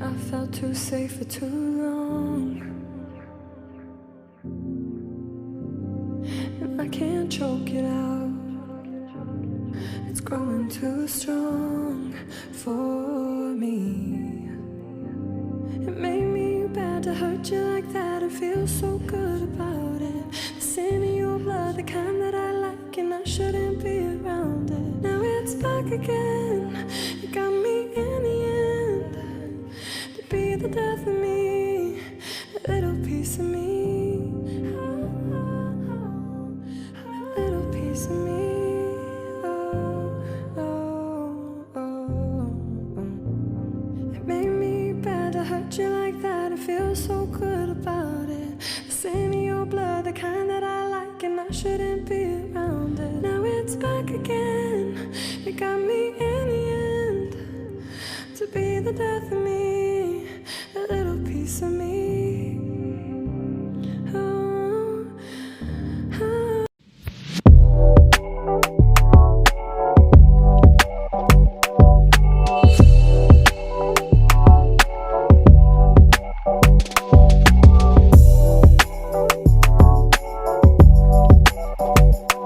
I felt too safe for too long, and I can't choke it out. It's growing too strong for me. It made me bad to hurt you like that. I feel so good about it. The sin in your blood, the kind that I like, and I shouldn't be around it. Now it's back again. You got me in the end to be the death of me, a little piece of me, a little piece of me. It made me bad to hurt you like that. I feel so good about it. The sin in your blood, the kind that I like, and I shouldn't be around it. Now it's back again. You got me in the end to be the death of